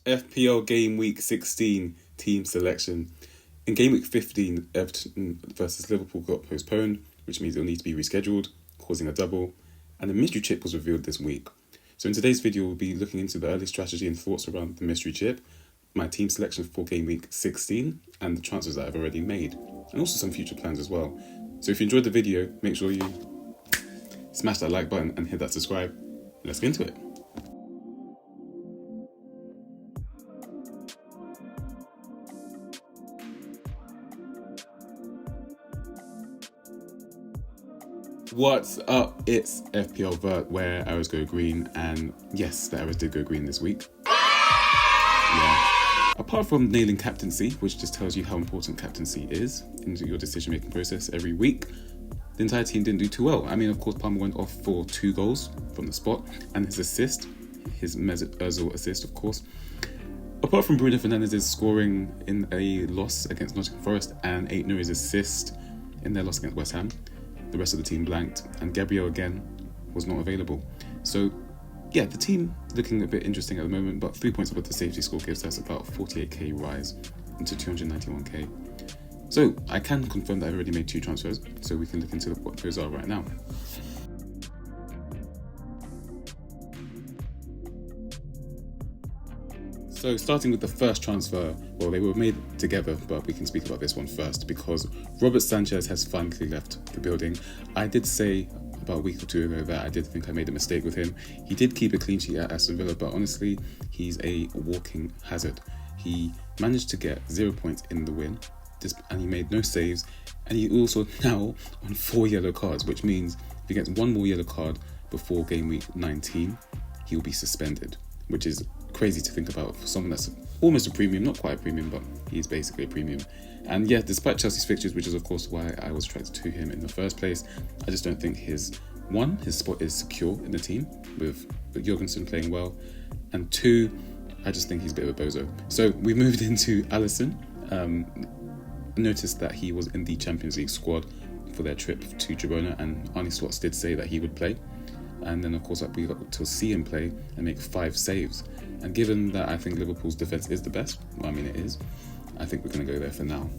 FPL game week 16 team selection. In game week 15, Everton versus Liverpool got postponed, which means it'll need to be rescheduled, causing a double. And the mystery chip was revealed this week. So in today's video, we'll be looking into the early strategy and thoughts around the mystery chip, my team selection for game week 16, and the transfers that I've already made, and also some future plans as well. So if you enjoyed the video, make sure you smash that like button and hit that subscribe. Let's get into it. What's up? It's FPL Vert, where arrows go green, and yes, the arrows did go green this week. Yeah. Apart from nailing captaincy, which just tells you how important captaincy is into your decision-making process every week, the entire team didn't do too well. I mean, of course, Palmer went off for 2 goals from the spot, and his assist, his Mesut Ozil assist, of course. Apart from Bruno Fernandes's scoring in a loss against Nottingham Forest and Aït-Nouri's assist in their loss against West Ham, the rest of the team blanked, and Gabriel again was not available. So yeah, the team looking a bit interesting at the moment, but 3 points above the safety score gives us about 48k rise into 291k. So I can confirm that I've already made 2 transfers, so we can look into what those are right now. So starting with the first transfer, well, they were made together, but we can speak about this one first because Robert Sanchez has finally left the building. I did say about a week or 2 ago that I did think I made a mistake with him. He did keep a clean sheet at Aston Villa, but honestly, he's a walking hazard. He managed to get 0 points in the win, and he made no saves, and he also now on 4 yellow cards, which means if he gets 1 more yellow card before game week 19, he'll be suspended, which is crazy to think about for someone that's almost a premium, not quite a premium, but he's basically a premium. And yeah, despite Chelsea's fixtures, which is of course why I was attracted to him in the first place, I just don't think his spot is secure in the team with Jorgensen playing well, and 2, I just think he's a bit of a bozo. So we moved into Alisson. Noticed that he was in the Champions League squad for their trip to Girona, and Arne Slot did say that he would play. And then of course we got to see him play and make 5 saves. And given that I think Liverpool's defence is the best, well, I mean it is, I think we're going to go there for now.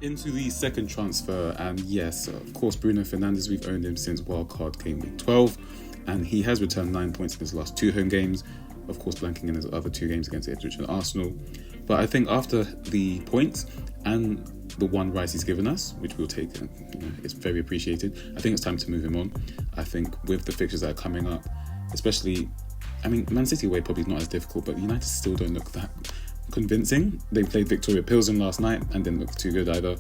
Into the second transfer, and yes, of course Bruno Fernandes, we've owned him since wildcard game week 12, and he has returned 9 points in his last 2 home games, of course blanking in his other 2 games against Ipswich and Arsenal. But I think after the points and the 1 rise he's given us, which we'll take, it's very appreciated, I think it's time to move him on. I think with the fixtures that are coming up, especially, I mean, Man City away probably not as difficult, but United still don't look that convincing. They played Victoria Pilsen last night and didn't look too good either.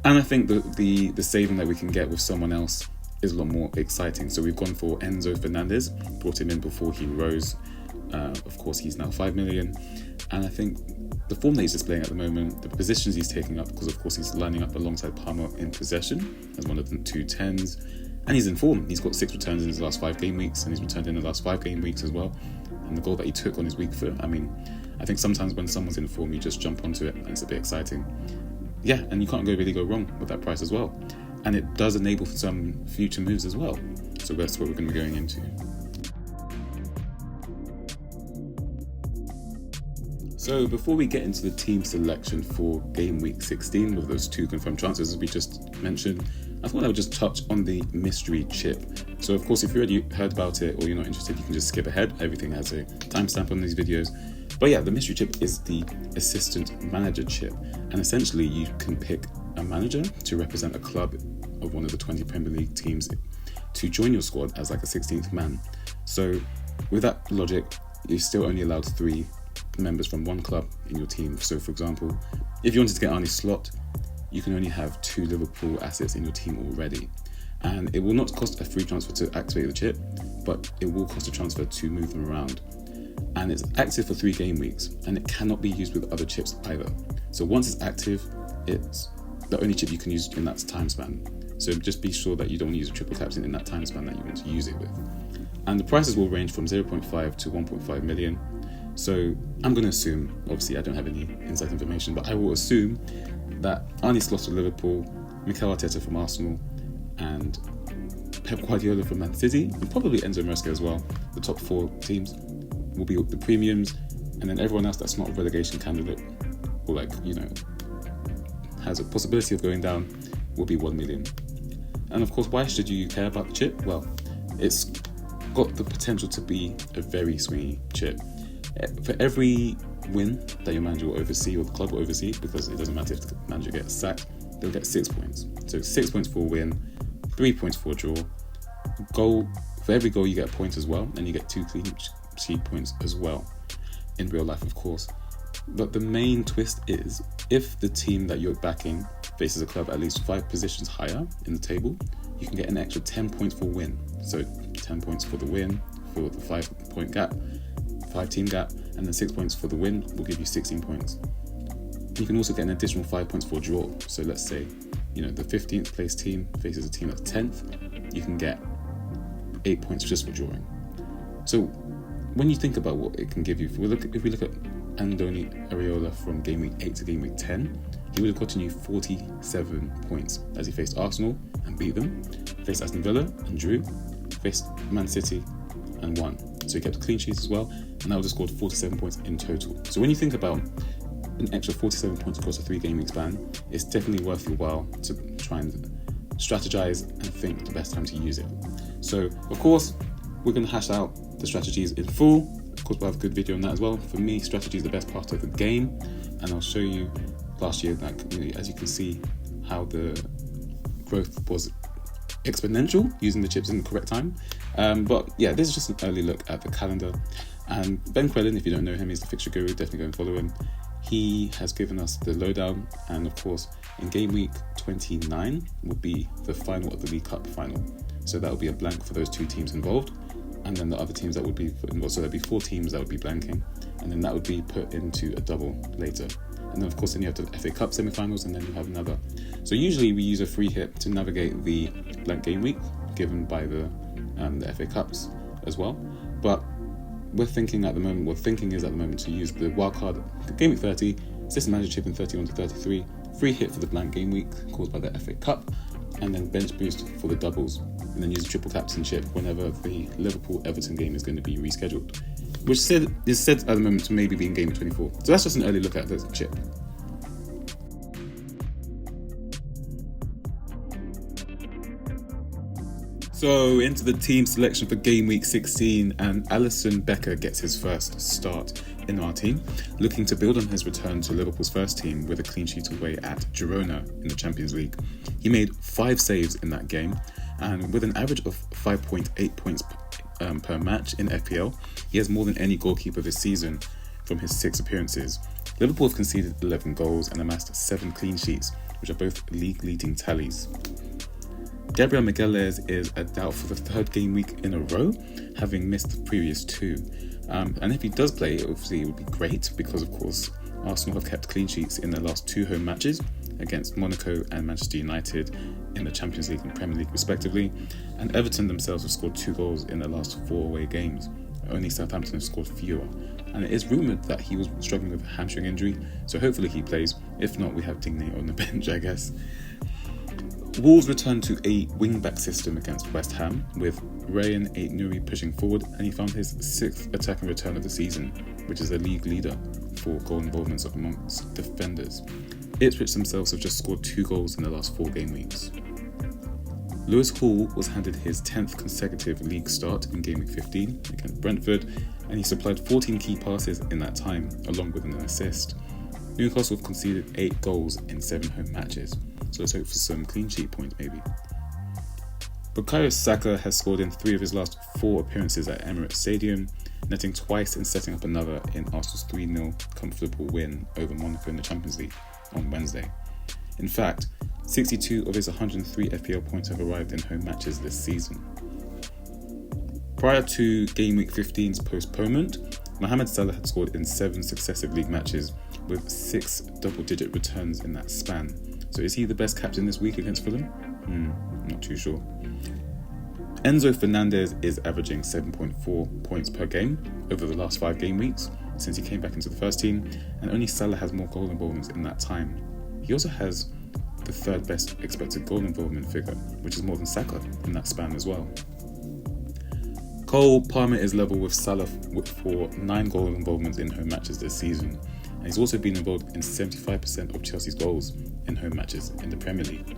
And I think the saving that we can get with someone else is a lot more exciting. So we've gone for Enzo Fernandez, brought him in before he rose. Of course, he's now 5 million. And I think the form that he's displaying at the moment, the positions he's taking up, because of course he's lining up alongside Palmer in possession as one of the 2 10s, and he's in form. He's got 6 returns in his last 5 game weeks, and he's returned in the last 5 game weeks as well. And the goal that he took on his weak foot, I mean, I think sometimes when someone's in form, you just jump onto it, and it's a bit exciting. Yeah, and you can't really go wrong with that price as well. And it does enable some future moves as well. So that's what we're going to be going into. So before we get into the team selection for game week 16 with those 2 confirmed transfers as we just mentioned, I thought I would just touch on the mystery chip. So of course, if you already heard about it or you're not interested, you can just skip ahead. Everything has a timestamp on these videos. But yeah, the mystery chip is the assistant manager chip. And essentially you can pick a manager to represent a club of one of the 20 Premier League teams to join your squad as like a 16th man. So with that logic, you're still only allowed 3 members from 1 club in your team. So for example, if you wanted to get Arne Slot, you can only have 2 Liverpool assets in your team already. And it will not cost a free transfer to activate the chip, but it will cost a transfer to move them around. And it's active for 3 game weeks, and it cannot be used with other chips either. So once it's active, it's the only chip you can use in that time span. So just be sure that you don't use a triple captain in that time span that you want to use it with. And the prices will range from 0.5 to 1.5 million. So I'm going to assume, obviously I don't have any inside information, but I will assume that Arne Slot of Liverpool, Mikel Arteta from Arsenal, and Pep Guardiola from Man City, and probably Enzo Maresca as well. The top 4 teams will be the premiums, and then everyone else that's not a relegation candidate or has a possibility of going down will be 1 million. And of course, why should you care about the chip? Well, it's got the potential to be a very swingy chip. For every win that your manager will oversee or the club will oversee, because it doesn't matter if the manager gets sacked, they'll get 6 points. So 6 points for a win, 3 points for a draw. For every goal you get a point as well, and you get 2 clean sheet points as well. In real life, of course. But the main twist is, if the team that you're backing faces a club at least 5 positions higher in the table, you can get an extra 10 points for win. So 10 points for the win, for the 5-point gap, 5-team gap, and then 6 points for the win will give you 16 points. You can also get an additional 5 points for a draw. So let's say, the 15th place team faces a team that's 10th, you can get 8 points just for drawing. So when you think about what it can give you, if we look at Andoni Areola from game week 8 to game week 10, he would have gotten you 47 points as he faced Arsenal and beat them, faced Aston Villa and drew, faced Man City and won. So he kept a clean sheet as well, and that would have scored 47 points in total. So when you think about an extra 47 points across a 3-game week span, it's definitely worth your while to try and strategize and think the best time to use it. So of course, we're going to hash out the strategies in full. Of course, we'll have a good video on that as well. For me, strategy is the best part of the game, and I'll show you last year, as you can see, how the growth was exponential using the chips in the correct time. But yeah, this is just an early look at the calendar. And Ben Crellin, if you don't know him, he's the fixture guru. Definitely go and follow him. He has given us the lowdown, and of course, in game week 29 will be the final of the League Cup final. So that will be a blank for those 2 teams involved, and then the other teams that would be involved. So there'll be 4 teams that would be blanking, and then that would be put into a double later. And then of course, then you have the FA Cup semi-finals, and then you have another. So usually we use a free hit to navigate the blank game week given by the FA Cups as well. But we're thinking at the moment to use the wildcard game week 30, system manager chip in 31 to 33, free hit for the blank game week caused by the FA Cup, and then bench boost for the doubles, and then use the triple captain chip whenever the Liverpool-Everton game is going to be rescheduled, which is said at the moment to maybe be in game 24. So that's just an early look at the chip. So into the team selection for game week 16, and Alisson Becker gets his first start in our team, looking to build on his return to Liverpool's first team with a clean sheet away at Girona in the Champions League. He made 5 saves in that game, and with an average of 5.8 points per match in FPL, he has more than any goalkeeper this season from his 6 appearances. Liverpool have conceded 11 goals and amassed 7 clean sheets, which are both league-leading tallies. Gabriel Magalhaes is a doubt for the 3rd game week in a row, having missed the previous 2. And if he does play, obviously it would be great, because of course Arsenal have kept clean sheets in their last 2 home matches against Monaco and Manchester United in the Champions League and Premier League respectively, and Everton themselves have scored 2 goals in their last 4 away games. Only Southampton have scored fewer, and it is rumoured that he was struggling with a hamstring injury, so hopefully he plays. If not, we have Digne on the bench, I guess. Wolves returned to a wing-back system against West Ham, with Rayan Aït-Nouri pushing forward, and he found his 6th attacking return of the season, which is the league leader for goal involvements amongst defenders. Ipswich themselves have just scored 2 goals in the last 4 game weeks. Lewis Hall was handed his 10th consecutive league start in game week 15 against Brentford, and he supplied 14 key passes in that time, along with an assist. Newcastle have conceded 8 goals in 7 home matches, so let's hope for some clean sheet points maybe. Bukayo Saka has scored in 3 of his last 4 appearances at Emirates Stadium, netting twice and setting up another in Arsenal's 3-0 comfortable win over Monaco in the Champions League on Wednesday. In fact, 62 of his 103 FPL points have arrived in home matches this season. Prior to game week 15's postponement, Mohamed Salah had scored in 7 successive league matches with 6 double-digit returns in that span. So is he the best captain this week against Fulham? I'm not too sure. Enzo Fernandez is averaging 7.4 points per game over the last 5 game weeks since he came back into the first team, and only Salah has more goal involvements in that time. He also has the third best expected goal involvement figure, which is more than Saka in that span as well. Cole Palmer is level with Salah for 9 goal involvements in home matches this season, and he's also been involved in 75% of Chelsea's goals in home matches in the Premier League.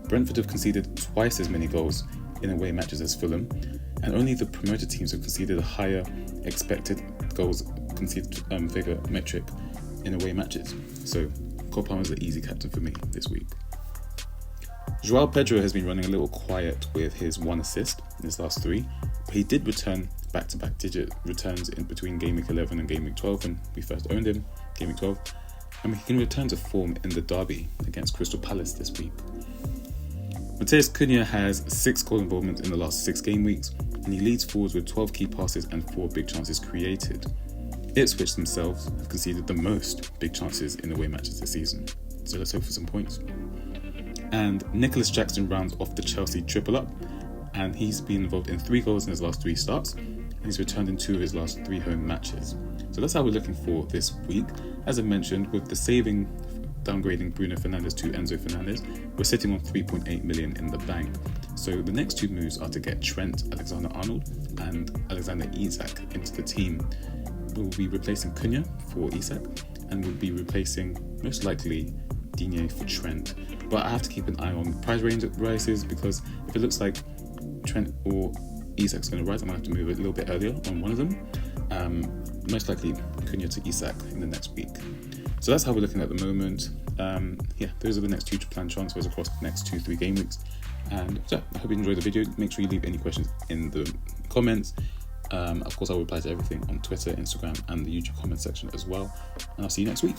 Brentford have conceded twice as many goals in away matches as Fulham, and only the promoted teams have conceded a higher expected goals conceded figure metric in away matches. So Cole Palmer is an easy captain for me this week. Joao Pedro has been running a little quiet with his 1 assist in his last 3, but he did return back-to-back digit returns in between Game Week 11 and Game Week 12 when we first owned him, Game Week 12, and he can return to form in the derby against Crystal Palace this week. Matheus Cunha has 6 goal involvements in the last 6 game weeks, and he leads forwards with 12 key passes and 4 big chances created. Ipswich themselves have conceded the most big chances in away matches this season, so let's hope for some points. And Nicholas Jackson rounds off the Chelsea triple up, and he's been involved in 3 goals in his last 3 starts, and he's returned in 2 of his last 3 home matches. So that's how we're looking for this week. As I mentioned, with the saving downgrading Bruno Fernandes to Enzo Fernandez, we're sitting on 3.8 million in the bank. So the next 2 moves are to get Trent Alexander-Arnold and Alexander Isak into the team. We'll be replacing Cunha for Isak, and we'll be replacing, most likely, Digne for Trent. But I have to keep an eye on price range rises, because if it looks like Trent or Isak's going to rise, I'm going to have to move it a little bit earlier on one of them. Most likely Cunha to Isak in the next week. So that's how we're looking at the moment. Those are the next 2 planned transfers across the next 2-3 game weeks. And yeah, I hope you enjoyed the video. Make sure you leave any questions in the comments. Of course, I'll reply to everything on Twitter, Instagram, and the YouTube comment section as well. And I'll see you next week.